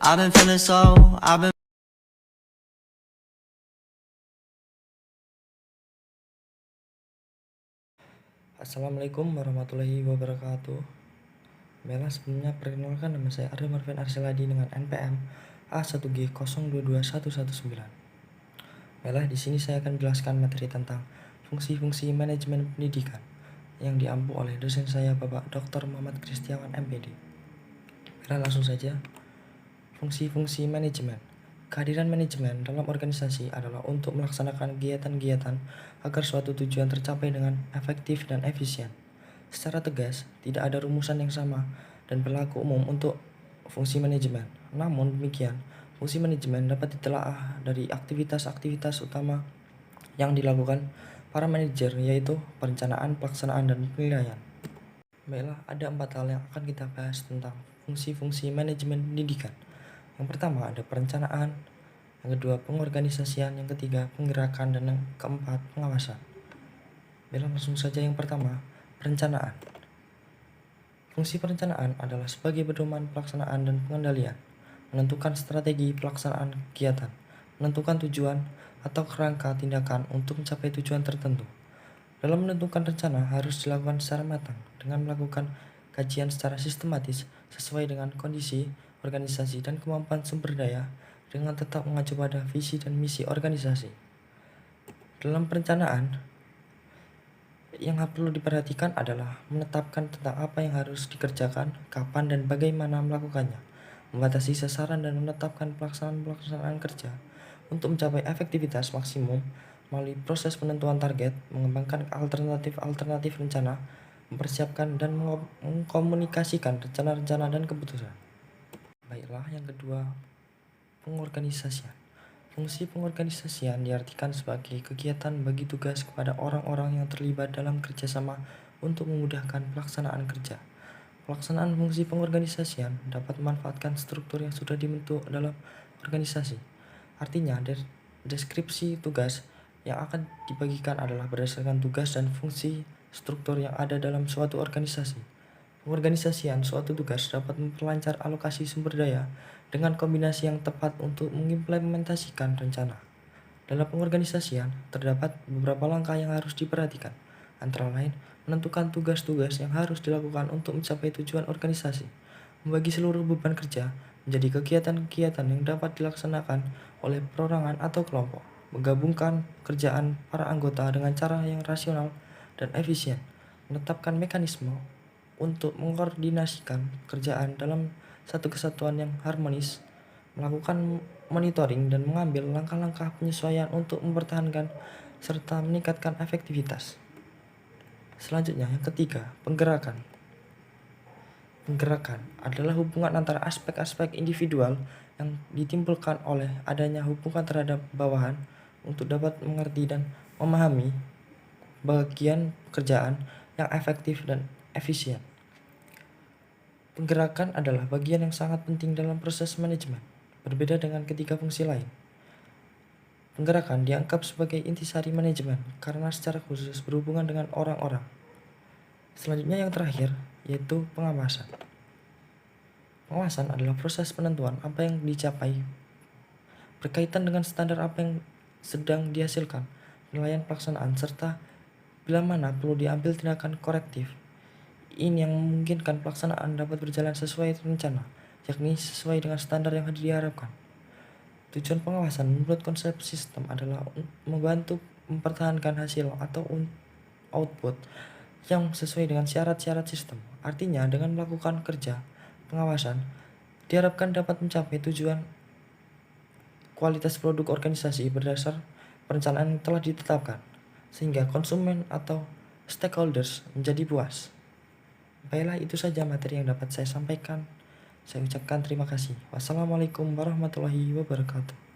I've been feeling so, I've been Assalamualaikum warahmatullahi wabarakatuh. Baiklah, sebelumnya perkenalkan, nama saya Ardi Marvin Arseladi dengan NPM A1G022119. Baiklah, di sini saya akan menjelaskan materi tentang fungsi-fungsi manajemen pendidikan yang diampu oleh dosen saya Bapak Dr. Muhammad Kristiawan MPD. Baiklah, langsung saja. Fungsi-fungsi manajemen. Kehadiran manajemen dalam organisasi adalah untuk melaksanakan kegiatan-kegiatan agar suatu tujuan tercapai dengan efektif dan efisien. Secara tegas, tidak ada rumusan yang sama dan berlaku umum untuk fungsi manajemen. Namun demikian, fungsi manajemen dapat ditelaah dari aktivitas-aktivitas utama yang dilakukan para manajer, yaitu perencanaan, pelaksanaan, dan penilaian. Baiklah, ada 4 hal yang akan kita bahas tentang fungsi-fungsi manajemen pendidikan. Yang pertama ada perencanaan, yang kedua pengorganisasian, yang ketiga penggerakan, dan yang keempat pengawasan. Baiklah, langsung saja yang pertama, perencanaan. Fungsi perencanaan adalah sebagai pedoman pelaksanaan dan pengendalian, menentukan strategi pelaksanaan kegiatan, menentukan tujuan atau kerangka tindakan untuk mencapai tujuan tertentu. Dalam menentukan rencana harus dilakukan secara matang dengan melakukan kajian secara sistematis sesuai dengan kondisi, organisasi, dan kemampuan sumber daya dengan tetap mengacu pada visi dan misi organisasi. Dalam perencanaan, yang perlu diperhatikan adalah menetapkan tentang apa yang harus dikerjakan, kapan dan bagaimana melakukannya, membatasi sasaran dan menetapkan pelaksanaan kerja untuk mencapai efektivitas maksimum melalui proses penentuan target, mengembangkan alternatif rencana, mempersiapkan dan mengkomunikasikan rencana-rencana dan keputusan. Baiklah, yang kedua, pengorganisasian. Fungsi pengorganisasian diartikan sebagai kegiatan bagi tugas kepada orang-orang yang terlibat dalam kerjasama untuk memudahkan pelaksanaan kerja. Pelaksanaan fungsi pengorganisasian dapat memanfaatkan struktur yang sudah dibentuk dalam organisasi. Artinya, deskripsi tugas yang akan dibagikan adalah berdasarkan tugas dan fungsi struktur yang ada dalam suatu organisasi. Pengorganisasian suatu tugas dapat memperlancar alokasi sumber daya dengan kombinasi yang tepat untuk mengimplementasikan rencana. Dalam pengorganisasian, terdapat beberapa langkah yang harus diperhatikan, antara lain menentukan tugas-tugas yang harus dilakukan untuk mencapai tujuan organisasi, membagi seluruh beban kerja menjadi kegiatan-kegiatan yang dapat dilaksanakan oleh perorangan atau kelompok, menggabungkan kerjaan para anggota dengan cara yang rasional dan efisien, menetapkan mekanisme untuk mengkoordinasikan kerjaan dalam satu kesatuan yang harmonis, melakukan monitoring dan mengambil langkah-langkah penyesuaian untuk mempertahankan serta meningkatkan efektivitas. Selanjutnya, yang ketiga, penggerakan. Penggerakan adalah hubungan antara aspek-aspek individual yang ditimbulkan oleh adanya hubungan terhadap bawahan untuk dapat mengerti dan memahami bagian pekerjaan yang efektif dan efisien. Penggerakan adalah bagian yang sangat penting dalam proses manajemen, berbeda dengan ketiga fungsi lain. Penggerakan dianggap sebagai intisari manajemen karena secara khusus berhubungan dengan orang-orang. Selanjutnya yang terakhir, yaitu pengawasan. Pengawasan adalah proses penentuan apa yang dicapai berkaitan dengan standar apa yang sedang dihasilkan, penilaian pelaksanaan, serta bila mana perlu diambil tindakan korektif. Ini yang memungkinkan pelaksanaan dapat berjalan sesuai rencana, yakni sesuai dengan standar yang diharapkan. Tujuan pengawasan menurut konsep sistem adalah membantu mempertahankan hasil atau output yang sesuai dengan syarat-syarat sistem. Artinya, dengan melakukan kerja pengawasan, diharapkan dapat mencapai tujuan kualitas produk organisasi berdasar perencanaan yang telah ditetapkan, sehingga konsumen atau stakeholders menjadi puas. Baiklah, itu saja materi yang dapat saya sampaikan. Saya ucapkan terima kasih. Wassalamualaikum warahmatullahi wabarakatuh.